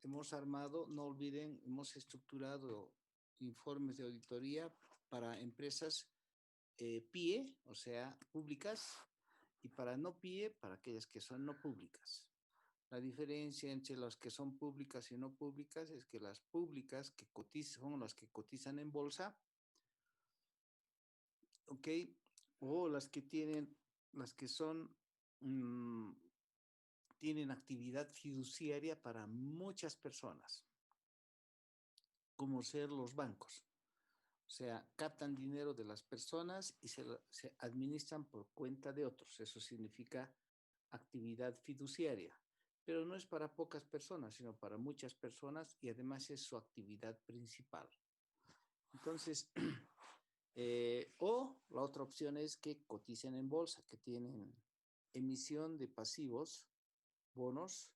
hemos armado, no olviden, hemos estructurado informes de auditoría para empresas PIE, o sea, públicas, y para no PIE, para aquellas que son no públicas. La diferencia entre las que son públicas y no públicas es que las públicas que cotizan, son las que cotizan en bolsa, ¿ok? O las que tienen, las que son, tienen actividad fiduciaria para muchas personas, como ser los bancos. O sea, captan dinero de las personas y se administran por cuenta de otros. Eso significa actividad fiduciaria. Pero no es para pocas personas, sino para muchas personas y además es su actividad principal. Entonces, o la otra opción es que coticen en bolsa, que tienen emisión de pasivos, bonos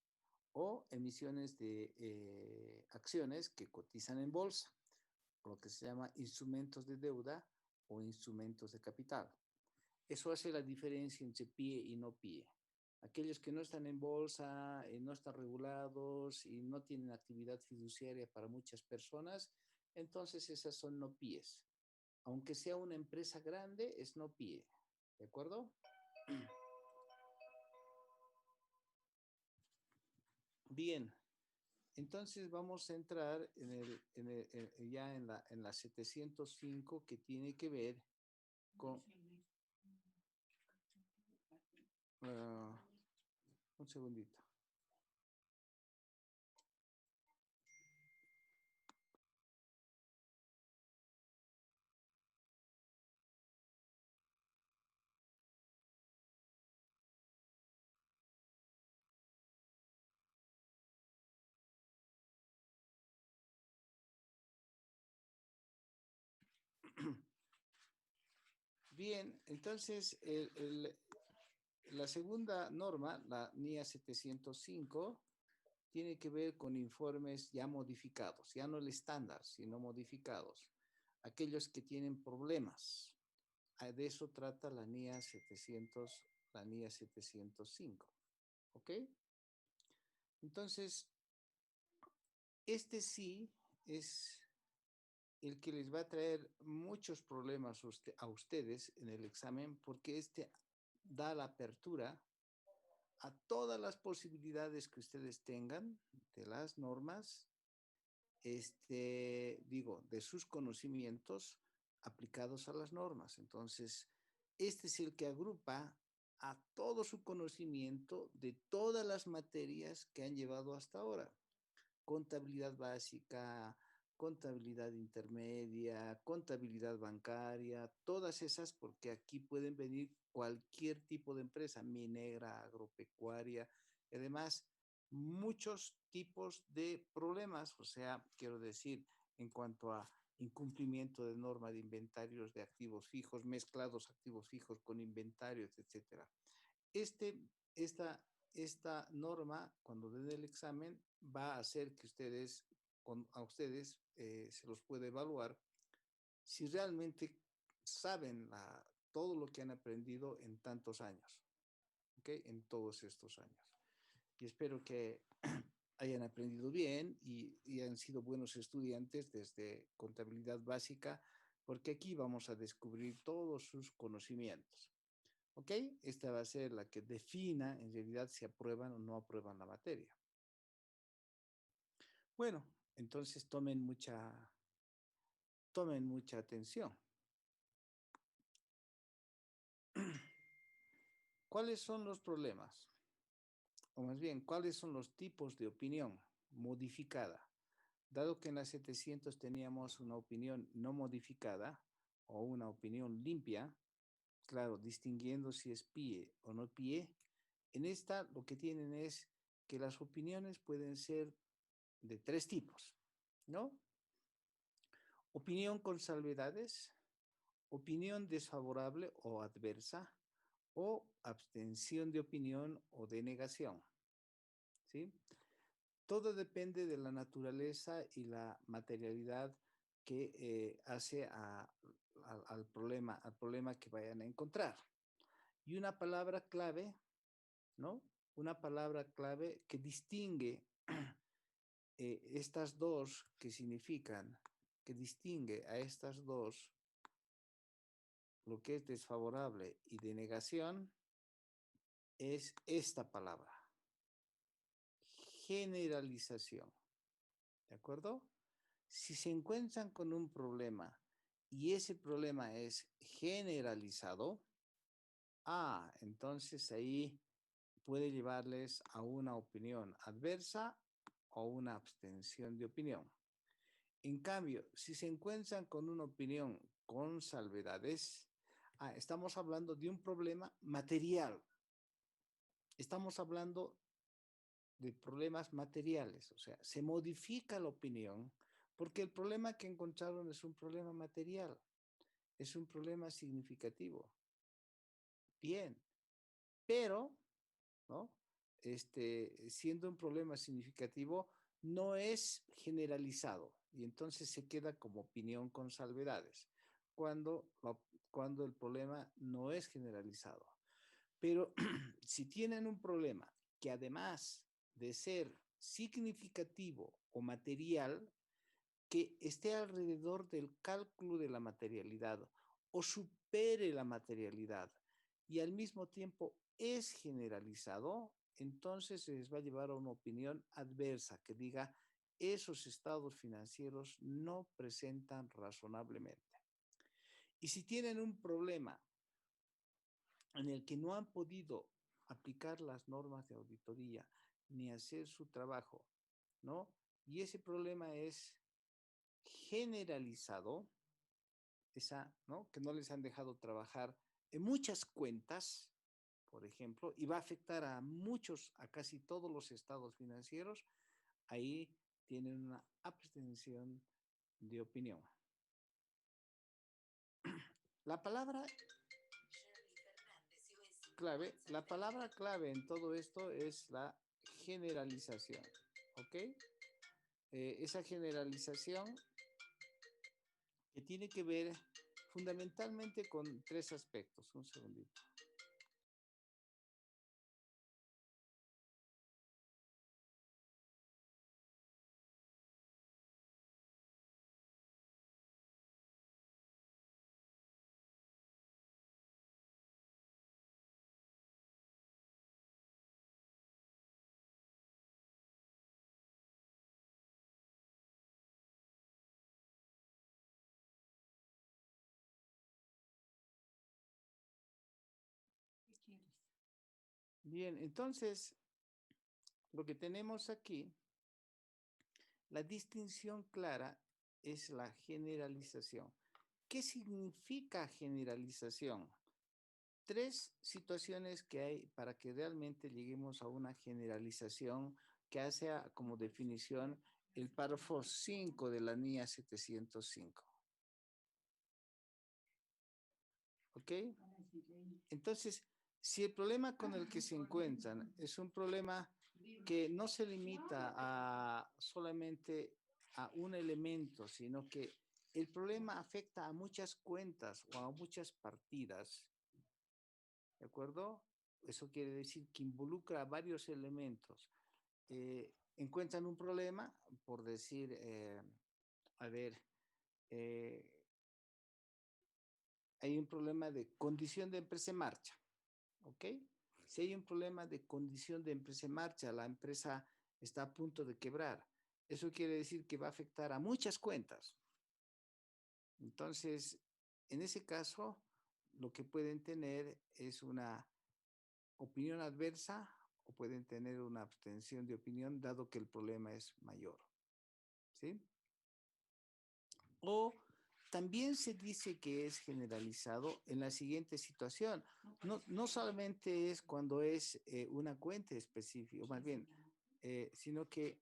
o emisiones de acciones que cotizan en bolsa, lo que se llama instrumentos de deuda o instrumentos de capital. Eso hace la diferencia entre PIE y no PIE. Aquellos que no están en bolsa, no están regulados y no tienen actividad fiduciaria para muchas personas, entonces esas son no PIEs. Aunque sea una empresa grande, es no PIE. ¿De acuerdo? Bien, entonces vamos a entrar ya en la 705 que tiene que ver con... un segundito. Bien, entonces la segunda norma, la NIA 705, tiene que ver con informes ya modificados, ya no el estándar, sino modificados. Aquellos que tienen problemas. De eso trata la NIA 700, la NIA 705. ¿Ok? Entonces, este sí es el que les va a traer muchos problemas a ustedes en el examen, porque este da la apertura a todas las posibilidades que ustedes tengan de las normas, digo, de sus conocimientos aplicados a las normas. Entonces, este es el que agrupa a todo su conocimiento de todas las materias que han llevado hasta ahora. Contabilidad básica, contabilidad intermedia, contabilidad bancaria, todas esas, porque aquí pueden venir cualquier tipo de empresa, minera, agropecuaria, y además muchos tipos de problemas, o sea, quiero decir, en cuanto a incumplimiento de norma de inventarios de activos fijos, mezclados activos fijos con inventarios, etcétera. Este, esta norma, cuando den el examen, va a hacer que a ustedes se los puede evaluar si realmente saben todo lo que han aprendido en tantos años, ¿ok? En todos estos años. Y espero que hayan aprendido bien y han sido buenos estudiantes desde contabilidad básica, porque aquí vamos a descubrir todos sus conocimientos. ¿Ok? Esta va a ser la que defina en realidad si aprueban o no aprueban la materia. Bueno, entonces tomen mucha atención. ¿Cuáles son los problemas? O más bien, ¿cuáles son los tipos de opinión modificada? Dado que en la 700 teníamos una opinión no modificada o una opinión limpia, claro, distinguiendo si es PIE o no PIE, en esta lo que tienen es que las opiniones pueden ser de tres tipos, ¿no? Opinión con salvedades, opinión desfavorable o adversa, o abstención de opinión o denegación, ¿sí? Todo depende de la naturaleza y la materialidad que hace al problema que vayan a encontrar. Y una palabra clave, ¿no? Una palabra clave que distingue estas dos que significan, que distingue a estas dos, lo que es desfavorable y de negación, es esta palabra, generalización. ¿De acuerdo? Si se encuentran con un problema y ese problema es generalizado, entonces ahí puede llevarles a una opinión adversa o una abstención de opinión. En cambio, si se encuentran con una opinión con salvedades, estamos hablando de un problema material. Estamos hablando de problemas materiales, o sea, se modifica la opinión porque el problema que encontraron es un problema material, es un problema significativo. Bien, pero, ¿no? Siendo un problema significativo, no es generalizado y entonces se queda como opinión con salvedades, cuando, cuando el problema no es generalizado. Pero si tienen un problema que además de ser significativo o material, que esté alrededor del cálculo de la materialidad o supere la materialidad y al mismo tiempo es generalizado, entonces se les va a llevar a una opinión adversa que diga esos estados financieros no presentan razonablemente. Y si tienen un problema en el que no han podido aplicar las normas de auditoría ni hacer su trabajo, ¿no? Y ese problema es generalizado, ¿no? Que no les han dejado trabajar en muchas cuentas, por ejemplo, y va a afectar a muchos, a casi todos los estados financieros, ahí tienen una abstención de opinión. La palabra clave en todo esto es la generalización, ¿ok? Esa generalización que tiene que ver fundamentalmente con tres aspectos. Un segundito. Bien, entonces, lo que tenemos aquí, la distinción clara es la generalización. ¿Qué significa generalización? Tres situaciones que hay para que realmente lleguemos a una generalización que hace como definición el párrafo 5 de la NIA 705. ¿Ok? Entonces, si el problema con el que se encuentran es un problema que no se limita a solamente a un elemento, sino que el problema afecta a muchas cuentas o a muchas partidas, ¿de acuerdo? Eso quiere decir que involucra a varios elementos. Encuentran un problema, por decir, a ver, hay un problema de condición de empresa en marcha, ¿ok? Si hay un problema de condición de empresa en marcha, la empresa está a punto de quebrar, eso quiere decir que va a afectar a muchas cuentas. Entonces, en ese caso, lo que pueden tener es una opinión adversa o pueden tener una abstención de opinión dado que el problema es mayor, ¿sí? O también se dice que es generalizado en la siguiente situación. No solamente es cuando es una cuenta específica, más bien, sino que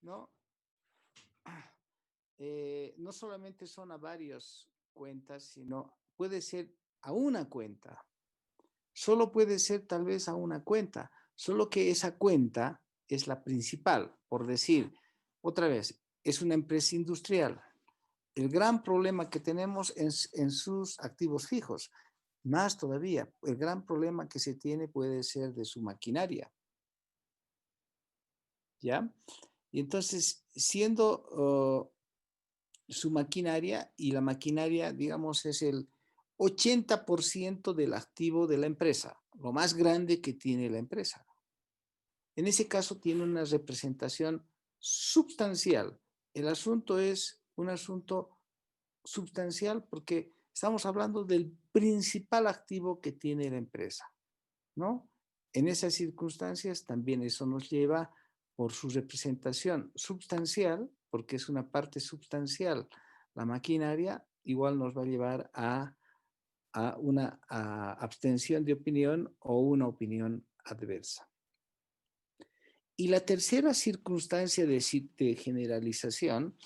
no, no solamente son a varias cuentas, sino puede ser a una cuenta. Solo puede ser tal vez a una cuenta, solo que esa cuenta es la principal, por decir, otra vez, es una empresa industrial. El gran problema que tenemos es en sus activos fijos. Más todavía, el gran problema que se tiene puede ser de su maquinaria, ¿ya? Y entonces, siendo su maquinaria, y la maquinaria, digamos, es el 80% del activo de la empresa, lo más grande que tiene la empresa. En ese caso tiene una representación sustancial. El asunto es un asunto sustancial porque estamos hablando del principal activo que tiene la empresa, ¿no? En esas circunstancias también eso nos lleva por su representación sustancial, porque es una parte sustancial, la maquinaria igual nos va a llevar a una abstención de opinión o una opinión adversa. Y la tercera circunstancia de generalización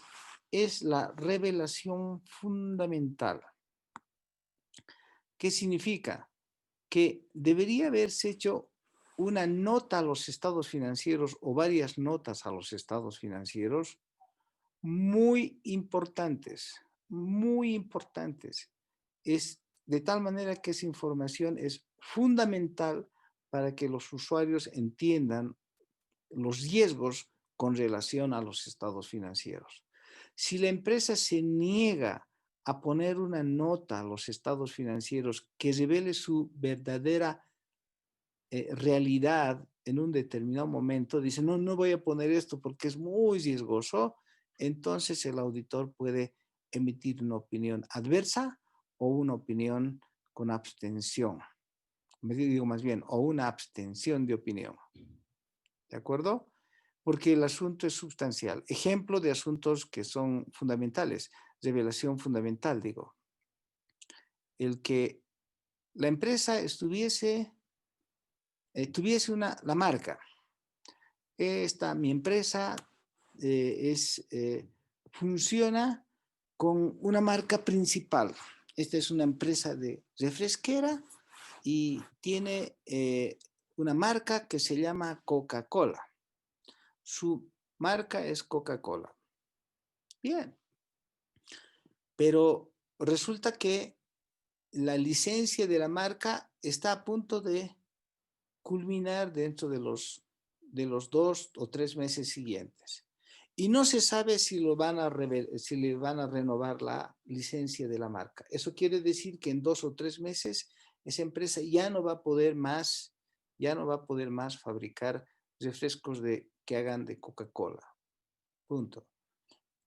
es la revelación fundamental. ¿Qué significa? Que debería haberse hecho una nota a los estados financieros o varias notas a los estados financieros muy importantes, muy importantes. Es de tal manera que esa información es fundamental para que los usuarios entiendan los riesgos con relación a los estados financieros. Si la empresa se niega a poner una nota a los estados financieros que revele su verdadera realidad en un determinado momento, dice, no, no voy a poner esto porque es muy riesgoso, entonces el auditor puede emitir una opinión adversa o una opinión con abstención. Me digo más bien, o una abstención de opinión. ¿De acuerdo? Porque el asunto es sustancial. Ejemplo de asuntos que son fundamentales. Revelación fundamental, digo. El que la empresa tuviese la marca. Mi empresa funciona con una marca principal. Esta es una empresa de refresquera y tiene una marca que se llama Coca-Cola. Su marca es Coca-Cola. Bien, pero resulta que la licencia de la marca está a punto de culminar dentro de los 2 o 3 meses siguientes. Y no se sabe si si le van a renovar la licencia de la marca. Eso quiere decir que en 2 o 3 meses esa empresa ya no va a poder más fabricar refrescos que hagan de Coca-Cola. Punto.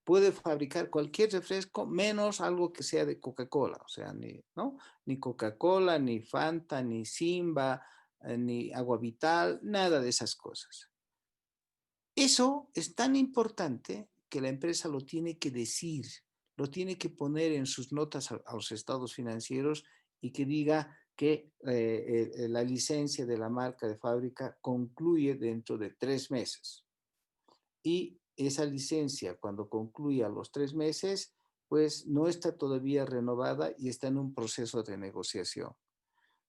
Puede fabricar cualquier refresco menos algo que sea de Coca-Cola, o sea, ni Coca-Cola, ni Fanta, ni Simba, ni Agua Vital, nada de esas cosas. Eso es tan importante que la empresa lo tiene que decir, lo tiene que poner en sus notas a los estados financieros y que diga que la licencia de la marca de fábrica concluye dentro de 3 meses. Y esa licencia, cuando concluya los 3 meses, pues no está todavía renovada y está en un proceso de negociación.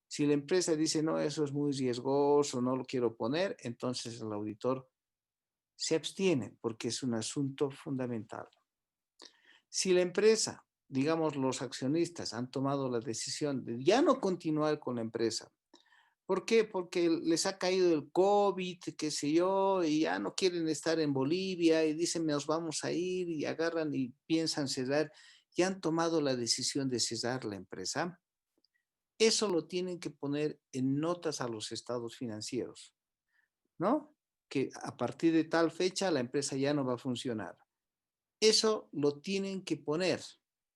Si la empresa dice, no, eso es muy riesgoso, no lo quiero poner, entonces el auditor se abstiene porque es un asunto fundamental. Si la empresa, digamos los accionistas, han tomado la decisión de ya no continuar con la empresa, ¿por qué? Porque les ha caído el COVID, qué sé yo, y ya no quieren estar en Bolivia y dicen, nos vamos a ir y agarran y piensan cerrar, y han tomado la decisión de cerrar la empresa. Eso lo tienen que poner en notas a los estados financieros, ¿no? Que a partir de tal fecha la empresa ya no va a funcionar. Eso lo tienen que poner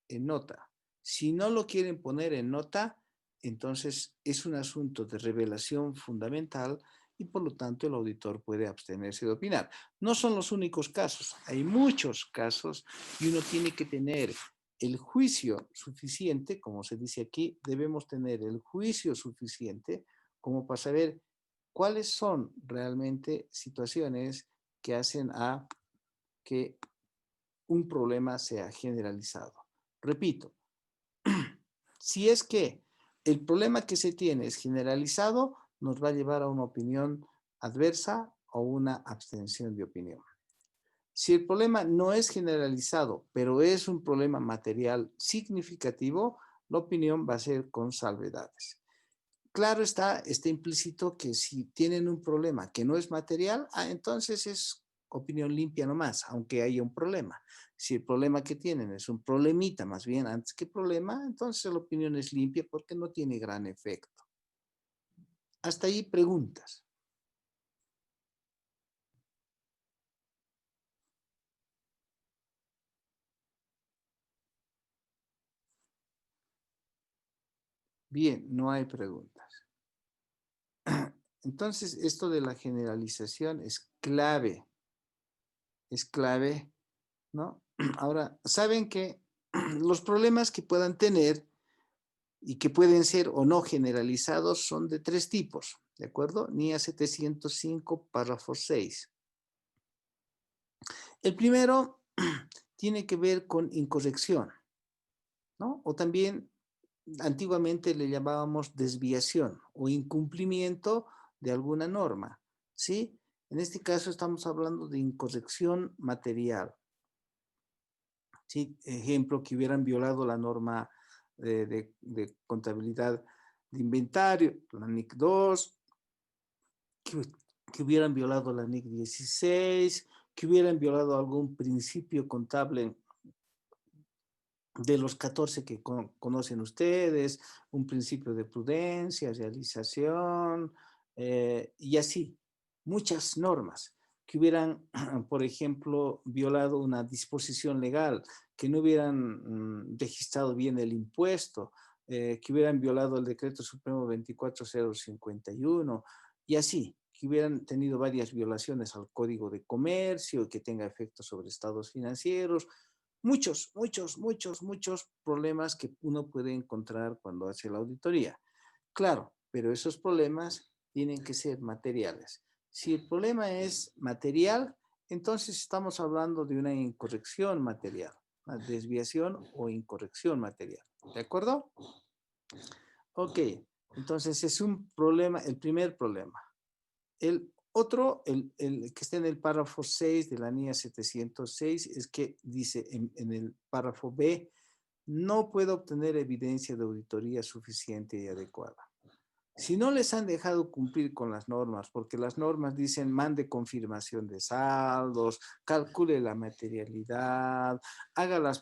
en nota. Si no lo quieren poner en nota, entonces es un asunto de revelación fundamental y por lo tanto el auditor puede abstenerse de opinar. No son los únicos casos, hay muchos casos y uno tiene que tener el juicio suficiente, como se dice aquí, debemos tener el juicio suficiente como para saber cuáles son realmente situaciones que hacen a que un problema sea generalizado. Repito, si es que el problema que se tiene es generalizado, nos va a llevar a una opinión adversa o una abstención de opinión. Si el problema no es generalizado, pero es un problema material significativo, la opinión va a ser con salvedades. Claro está implícito que si tienen un problema que no es material, entonces es opinión limpia nomás, aunque haya un problema. Si el problema que tienen es un problemita, más bien antes que problema, entonces la opinión es limpia porque no tiene gran efecto. Hasta ahí preguntas. Bien, no hay preguntas. Entonces, esto de la generalización es clave, ¿no? Ahora, saben que los problemas que puedan tener y que pueden ser o no generalizados son de tres tipos, ¿de acuerdo? NIA 705, párrafo 6. El primero tiene que ver con incorrección, ¿no? O también antiguamente le llamábamos desviación o incumplimiento de alguna norma, ¿sí? En este caso estamos hablando de incorrección material, ¿sí? Ejemplo, que hubieran violado la norma de contabilidad de inventario, la NIC 2, que, que hubieran violado la NIC 16, que hubieran violado algún principio contable de los 14 que conocen ustedes, un principio de prudencia, realización, y así, muchas normas que hubieran, por ejemplo, violado una disposición legal, que no hubieran registrado bien el impuesto, que hubieran violado el decreto supremo 24051, y así, que hubieran tenido varias violaciones al Código de Comercio, que tenga efectos sobre estados financieros, muchos problemas que uno puede encontrar cuando hace la auditoría. Claro, pero esos problemas tienen que ser materiales. Si el problema es material, entonces estamos hablando de una incorrección material, una desviación o incorrección material. ¿De acuerdo? Ok, entonces es un problema, el primer problema. El otro, el que está en el párrafo 6 de la NIA 706, es que dice en el párrafo B, no puedo obtener evidencia de auditoría suficiente y adecuada. Si no les han dejado cumplir con las normas, porque las normas dicen mande confirmación de saldos, calcule la materialidad, haga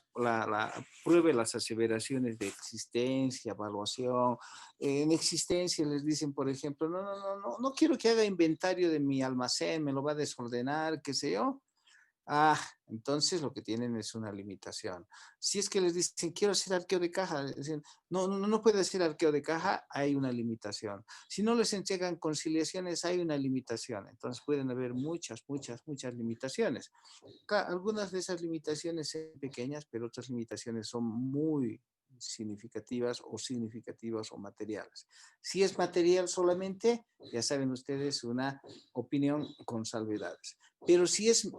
pruebe las aseveraciones de existencia, evaluación. En existencia les dicen, por ejemplo, no quiero que haga inventario de mi almacén, me lo va a desordenar, qué sé yo. Entonces lo que tienen es una limitación. Si es que les dicen, quiero hacer arqueo de caja, dicen, no puede hacer arqueo de caja, hay una limitación. Si no les entregan conciliaciones, hay una limitación. Entonces pueden haber muchas limitaciones. Algunas de esas limitaciones son pequeñas, pero otras limitaciones son muy significativas o materiales. Si es material solamente, ya saben ustedes, una opinión con salvedades. Pero si es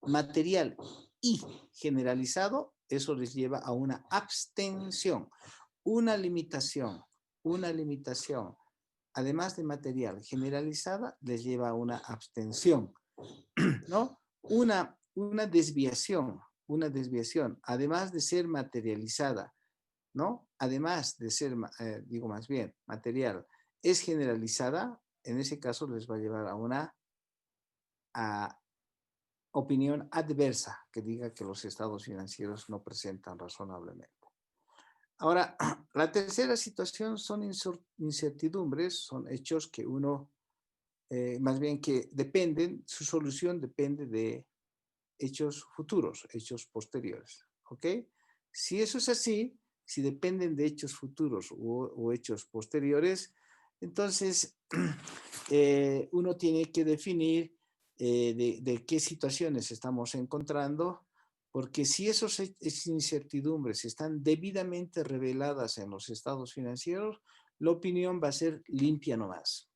material y generalizado, eso les lleva a una abstención, una limitación, además de material generalizada, les lleva a una abstención, ¿no? Una desviación, además de ser materializada, ¿no? Además de ser, digo más bien, material, es generalizada, en ese caso les va a llevar a una opinión adversa que diga que los estados financieros no presentan razonablemente. Ahora, la tercera situación son incertidumbres, son hechos que uno, más bien que dependen, su solución depende de hechos futuros, hechos posteriores, ¿ok? Si eso es así, si dependen de hechos futuros o hechos posteriores, entonces uno tiene que definir de qué situaciones estamos encontrando, porque si esas incertidumbres están debidamente reveladas en los estados financieros, la opinión va a ser limpia nomás.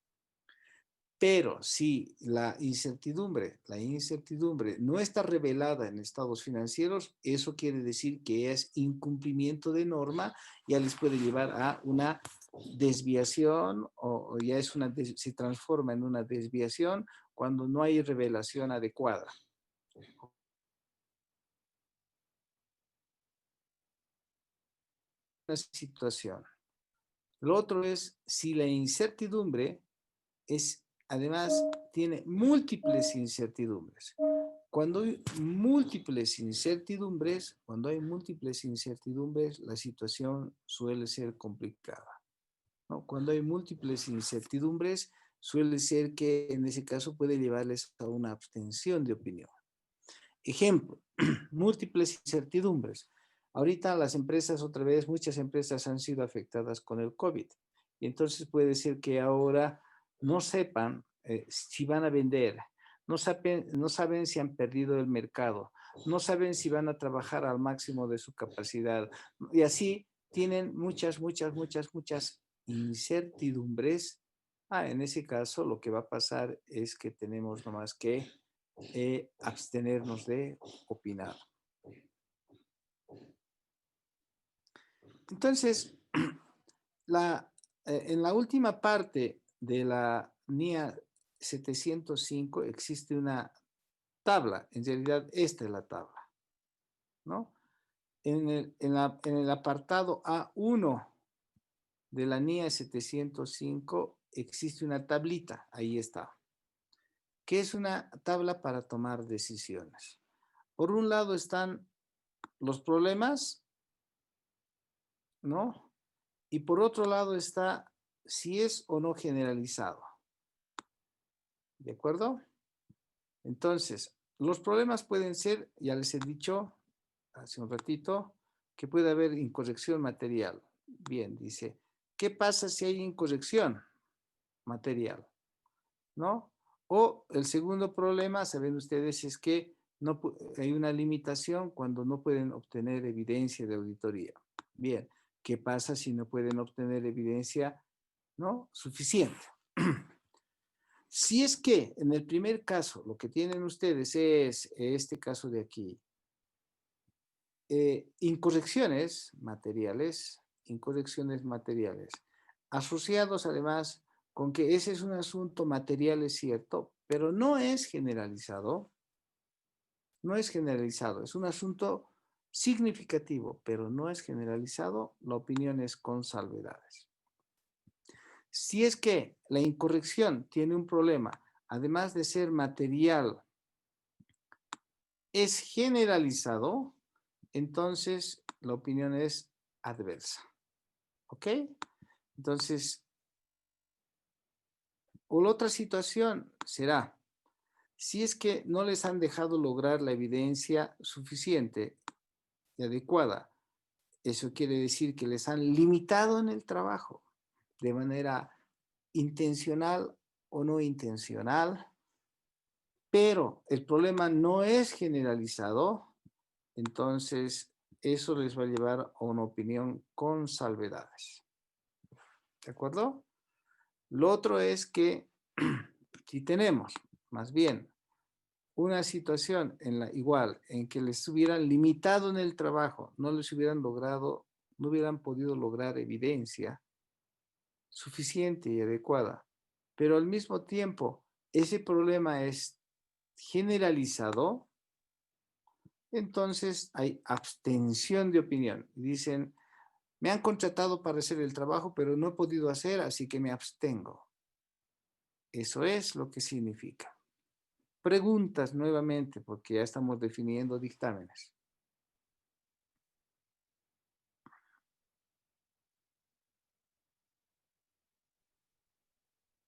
Pero si la incertidumbre no está revelada en estados financieros, eso quiere decir que es incumplimiento de norma, ya les puede llevar a una desviación o ya se transforma en una desviación cuando no hay revelación adecuada. situación. Lo otro es si la incertidumbre es, además, tiene múltiples incertidumbres. Cuando hay múltiples incertidumbres, la situación suele ser complicada, ¿no? Cuando hay múltiples incertidumbres, suele ser que en ese caso puede llevarles a una abstención de opinión. Ejemplo, múltiples incertidumbres. Ahorita las empresas, otra vez, muchas empresas han sido afectadas con el COVID. Y entonces puede ser que ahora no sepan si van a vender, no saben si han perdido el mercado, no saben si van a trabajar al máximo de su capacidad. Y así tienen muchas incertidumbres. En ese caso lo que va a pasar es que tenemos nomás que abstenernos de opinar. Entonces, en la última parte de la NIA 705 existe una tabla, en realidad esta es la tabla, ¿no? En el apartado A1 de la NIA 705 existe una tablita, ahí está, que es una tabla para tomar decisiones. Por un lado están los problemas, ¿no? Y por otro lado está si es o no generalizado. ¿De acuerdo? Entonces, los problemas pueden ser, ya les he dicho hace un ratito, que puede haber incorrección material. Bien, dice, ¿qué pasa si hay incorrección material? ¿No? O el segundo problema, saben ustedes, es que no, hay una limitación cuando no pueden obtener evidencia de auditoría. Bien, ¿qué pasa si no pueden obtener evidencia, ¿no?, suficiente? Si es que en el primer caso lo que tienen ustedes es este caso de aquí, incorrecciones materiales, asociados además con que ese es un asunto material, es cierto, pero no es generalizado, es un asunto significativo, pero no es generalizado, la opinión es con salvedades. Si es que la incorrección tiene un problema, además de ser material, es generalizado, entonces la opinión es adversa. ¿Ok? Entonces, o la otra situación será, si es que no les han dejado lograr la evidencia suficiente y adecuada, eso quiere decir que les han limitado en el trabajo de manera intencional o no intencional, pero el problema no es generalizado, entonces eso les va a llevar a una opinión con salvedades. ¿De acuerdo? Lo otro es que si tenemos más bien una situación en que les hubieran limitado en el trabajo, no les hubieran logrado, no hubieran podido lograr evidencia suficiente y adecuada, pero al mismo tiempo ese problema es generalizado, entonces hay abstención de opinión. Dicen, me han contratado para hacer el trabajo, pero no he podido hacer, así que me abstengo. Eso es lo que significa. Preguntas nuevamente, porque ya estamos definiendo dictámenes.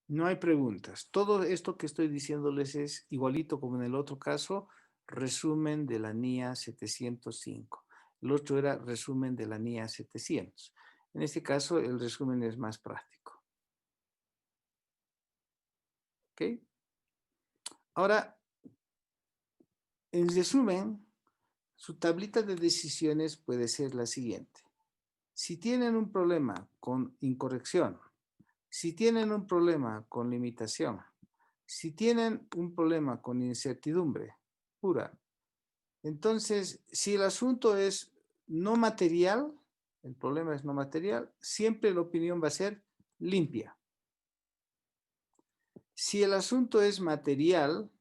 No hay preguntas. Todo esto que estoy diciéndoles es igualito como en el otro caso, resumen de la NIA 705. El otro era resumen de la NIA 700. En este caso, el resumen es más práctico. ¿Ok? Ahora, en resumen, su tablita de decisiones puede ser la siguiente. Si tienen un problema con incorrección, si tienen un problema con limitación, si tienen un problema con incertidumbre pura, entonces, si el asunto es no material, el problema es no material, siempre la opinión va a ser limpia. Si el asunto es material,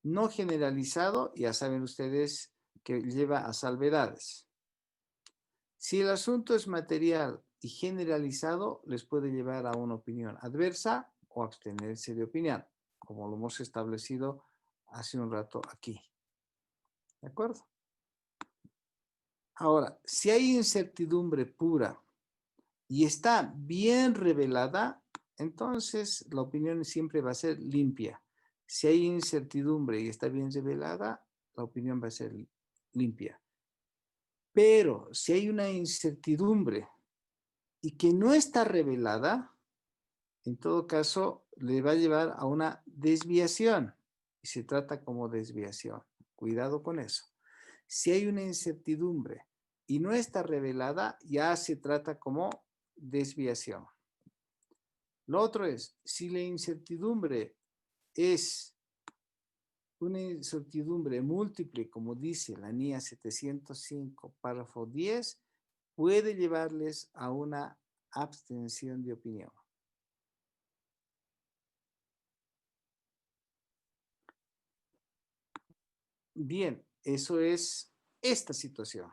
no generalizado, ya saben ustedes que lleva a salvedades. Si el asunto es material y generalizado, les puede llevar a una opinión adversa o abstenerse de opinión, como lo hemos establecido hace un rato aquí. ¿De acuerdo? Ahora, si hay incertidumbre pura y está bien revelada, entonces la opinión siempre va a ser limpia. Si hay incertidumbre y está bien revelada, la opinión va a ser limpia. Pero si hay una incertidumbre y que no está revelada, en todo caso le va a llevar a una desviación y se trata como desviación. Cuidado con eso. Si hay una incertidumbre y no está revelada, ya se trata como desviación. Lo otro es, si la incertidumbre es una incertidumbre múltiple, como dice la NIA 705, párrafo 10, puede llevarles a una abstención de opinión. Bien, eso es esta situación.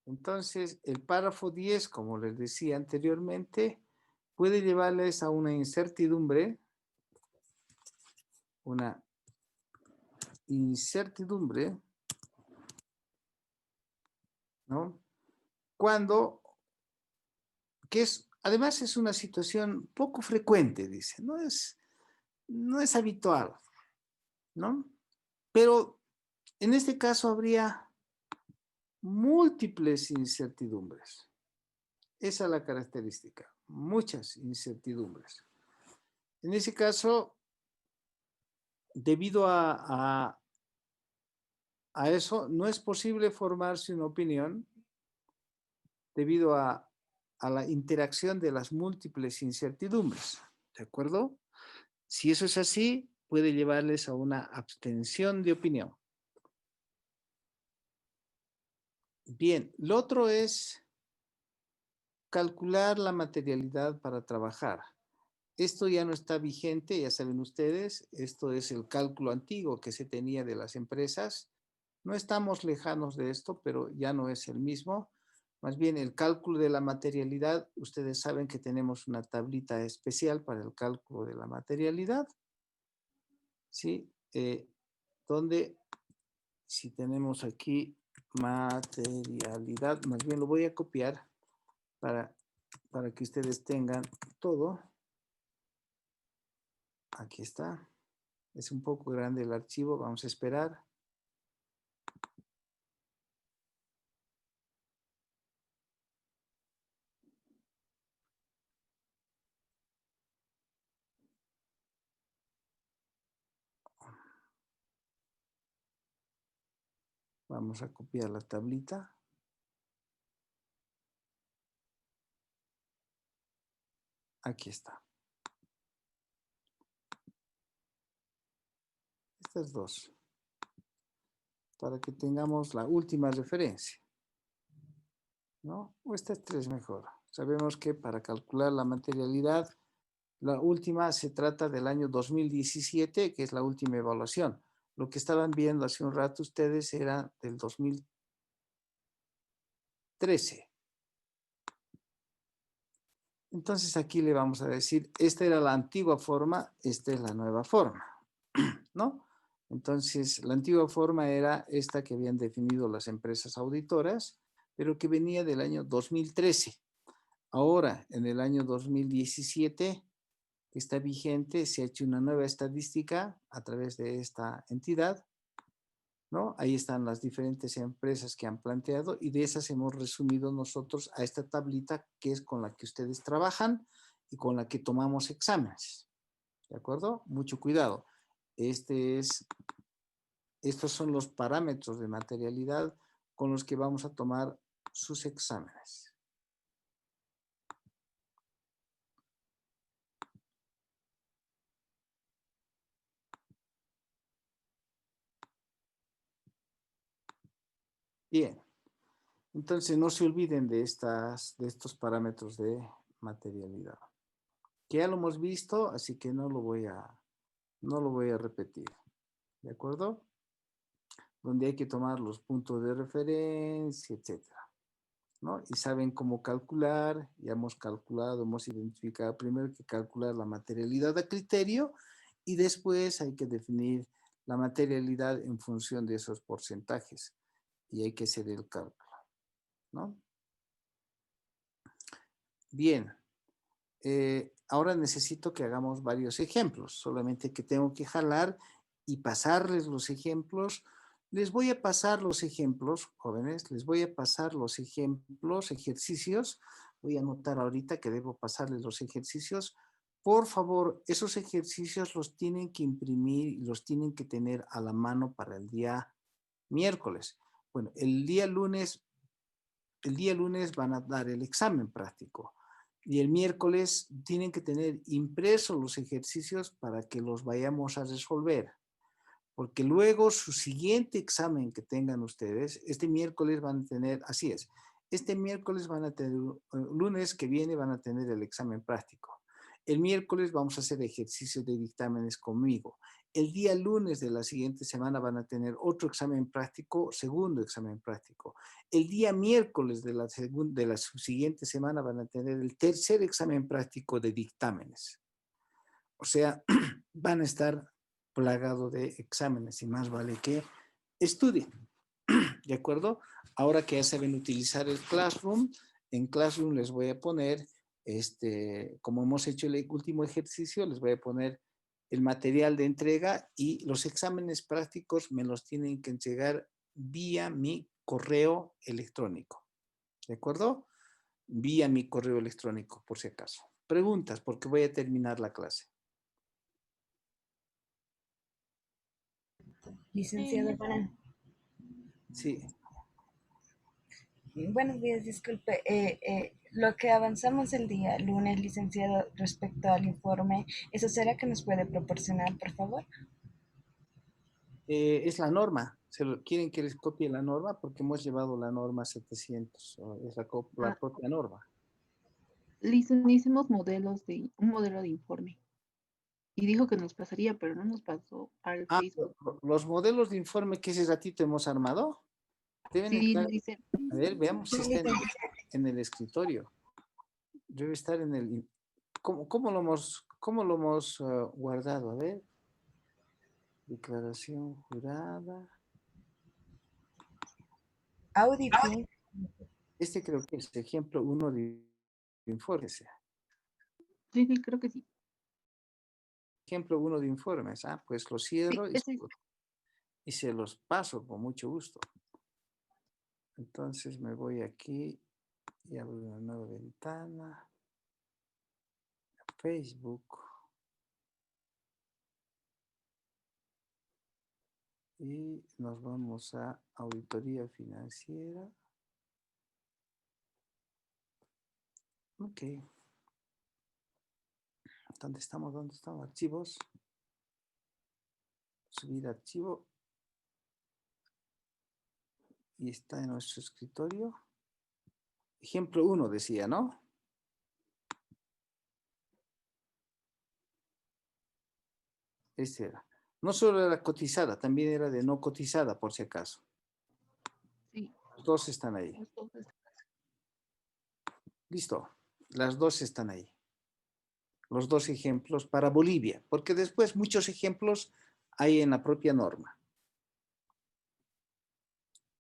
Entonces, el párrafo 10, como les decía anteriormente, puede llevarles a una incertidumbre, ¿no? Cuando, además es una situación poco frecuente, dice, no es habitual, ¿no? Pero en este caso habría múltiples incertidumbres. Esa es la característica, muchas incertidumbres. En ese caso, debido a eso, no es posible formarse una opinión debido a la interacción de las múltiples incertidumbres. ¿De acuerdo? Si eso es así, puede llevarles a una abstención de opinión. Bien, lo otro es calcular la materialidad para trabajar. Esto ya no está vigente, ya saben ustedes, esto es el cálculo antiguo que se tenía de las empresas. No estamos lejanos de esto, pero ya no es el mismo. Más bien el cálculo de la materialidad, ustedes saben que tenemos una tablita especial para el cálculo de la materialidad, ¿sí? Donde si tenemos aquí materialidad, más bien lo voy a copiar para que ustedes tengan todo. Aquí está. Es un poco grande el archivo, vamos a esperar. Vamos a copiar la tablita. Aquí está. Estas dos. Para que tengamos la última referencia, ¿no? O estas tres mejor. Sabemos que para calcular la materialidad, la última se trata del año 2017, que es la última evaluación. Lo que estaban viendo hace un rato ustedes era del 2013. Entonces aquí le vamos a decir, esta era la antigua forma, esta es la nueva forma, ¿no? Entonces, la antigua forma era esta que habían definido las empresas auditoras, pero que venía del año 2013. Ahora, en el año 2017, está vigente, se ha hecho una nueva estadística a través de esta entidad, ¿no? Ahí están las diferentes empresas que han planteado y de esas hemos resumido nosotros a esta tablita que es con la que ustedes trabajan y con la que tomamos exámenes. ¿De acuerdo? Mucho cuidado. Estos son los parámetros de materialidad con los que vamos a tomar sus exámenes. Bien. Entonces, no se olviden de estos parámetros de materialidad. Que ya lo hemos visto, así que no lo voy a repetir. ¿De acuerdo? Donde hay que tomar los puntos de referencia, etcétera. ¿no? Y saben cómo calcular, ya hemos calculado, hemos identificado primero que calcular la materialidad a criterio y después hay que definir la materialidad en función de esos porcentajes y hay que hacer el cálculo, ¿no? Bien, ahora necesito que hagamos varios ejemplos, solamente que tengo que jalar y pasarles los ejemplos. Les voy a pasar los ejemplos, jóvenes, les voy a pasar los ejemplos, ejercicios. Voy a anotar ahorita que debo pasarles los ejercicios. Por favor, esos ejercicios los tienen que imprimir y los tienen que tener a la mano para el día miércoles. Bueno, el día lunes van a dar el examen práctico y el miércoles tienen que tener impresos los ejercicios para que los vayamos a resolver. Porque luego su siguiente examen que tengan ustedes, este miércoles van a tener, así es, este miércoles van a tener, lunes que viene van a tener el examen práctico. El miércoles vamos a hacer ejercicios de dictámenes conmigo. El día lunes de la siguiente semana van a tener otro examen práctico, segundo examen práctico. El día miércoles de la siguiente semana van a tener el tercer examen práctico de dictámenes. O sea, van a estar plagados de exámenes y más vale que estudien. ¿De acuerdo? Ahora que ya saben utilizar el Classroom, en Classroom les voy a poner, como hemos hecho el último ejercicio, les voy a poner el material de entrega y los exámenes prácticos me los tienen que entregar vía mi correo electrónico. ¿De acuerdo? Vía mi correo electrónico, por si acaso. Preguntas, porque voy a terminar la clase. Licenciado Barán. Sí. Buenos días, disculpe. Lo que avanzamos el día lunes, licenciado, respecto al informe, ¿eso será que nos puede proporcionar, por favor? Es la norma. ¿Quieren que les copie la norma? Porque hemos llevado la norma 700. Es la propia norma. Hicimos un modelo de informe. Y dijo que nos pasaría, pero no nos pasó al Facebook. Los modelos de informe que ese ratito hemos armado deben Sí, estar. dice. A ver, veamos si está en el escritorio. Debe estar en el. ¿Cómo lo hemos guardado? A ver. Declaración jurada. Auditing. Este creo que es ejemplo 1 de informe. Sí, creo que sí. Ejemplo 1 de informes. Pues lo cierro y se los paso con mucho gusto. Entonces me voy aquí y abro una nueva ventana. Facebook. Y nos vamos a auditoría financiera. Ok. ¿Dónde estamos? Archivos. Subir archivo. Y está en nuestro escritorio. Ejemplo 1 decía, ¿no? Este era. No solo era cotizada, también era de no cotizada, por si acaso. Sí. Los dos están ahí. Listo. Las dos están ahí. Los dos ejemplos para Bolivia, porque después muchos ejemplos hay en la propia norma.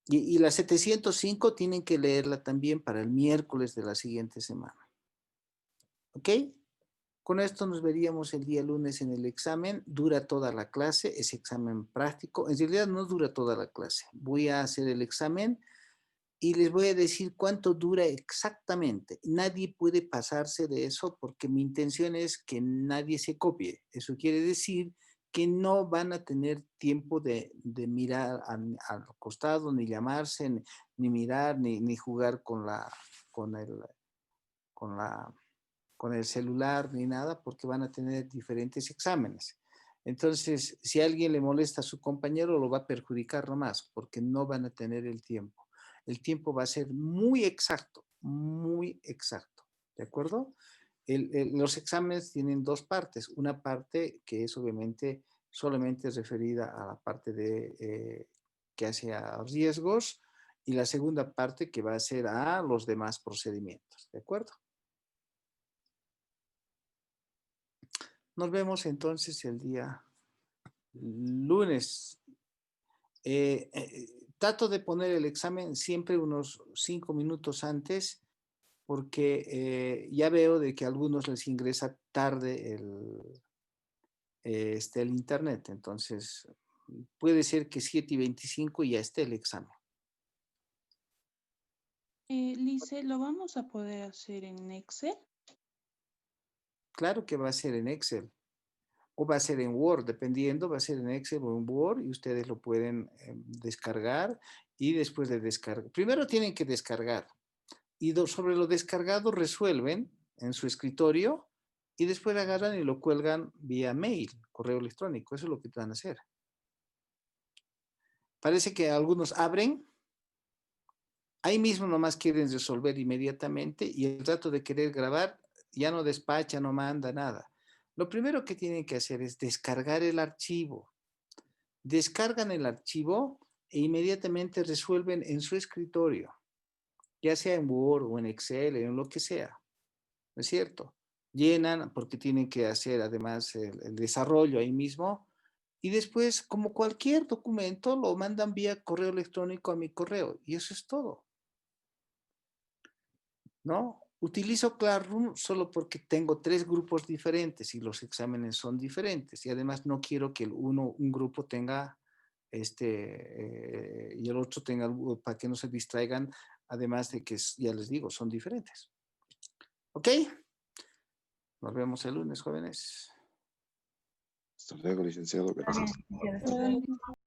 Y la 705 tienen que leerla también para el miércoles de la siguiente semana. ¿Ok? Con esto nos veríamos el día lunes en el examen. Dura toda la clase, es examen práctico. En realidad no dura toda la clase. Voy a hacer el examen y les voy a decir cuánto dura exactamente. Nadie puede pasarse de eso porque mi intención es que nadie se copie. Eso quiere decir que no van a tener tiempo de mirar al costado, ni llamarse, ni mirar, ni jugar con el celular, ni nada, porque van a tener diferentes exámenes. Entonces, si a alguien le molesta a su compañero, lo va a perjudicar nomás, porque no van a tener el tiempo. El tiempo va a ser muy exacto, ¿de acuerdo? Los exámenes tienen dos partes. Una parte que es obviamente solamente referida a la parte de que hace a riesgos y la segunda parte que va a ser a los demás procedimientos, ¿de acuerdo? Nos vemos entonces el día lunes. Trato de poner el examen siempre unos 5 minutos antes porque ya veo de que a algunos les ingresa tarde el internet. Entonces, puede ser que 7:25 ya esté el examen. Lice, ¿lo vamos a poder hacer en Excel? Claro que va a ser en Excel o va a ser en Word, dependiendo, va a ser en Excel o en Word y ustedes lo pueden descargar y después de descargar. Primero tienen que descargar y sobre lo descargado resuelven en su escritorio y después agarran y lo cuelgan vía mail, correo electrónico. Eso es lo que van a hacer. Parece que algunos abren, ahí mismo nomás quieren resolver inmediatamente y el rato de querer grabar ya no despacha, no manda nada. Lo primero que tienen que hacer es descargar el archivo. Descargan el archivo e inmediatamente resuelven en su escritorio, ya sea en Word o en Excel, en lo que sea. ¿No es cierto? Llenan porque tienen que hacer además el desarrollo ahí mismo y después, como cualquier documento, lo mandan vía correo electrónico a mi correo y eso es todo. ¿No? Utilizo Classroom solo porque tengo 3 grupos diferentes y los exámenes son diferentes y además no quiero que un grupo tenga y el otro tenga, para que no se distraigan, además de que, ya les digo, son diferentes. ¿Ok? Nos vemos el lunes, jóvenes. Hasta luego, licenciado. Está bien, Gracias. licenciada, hasta luego.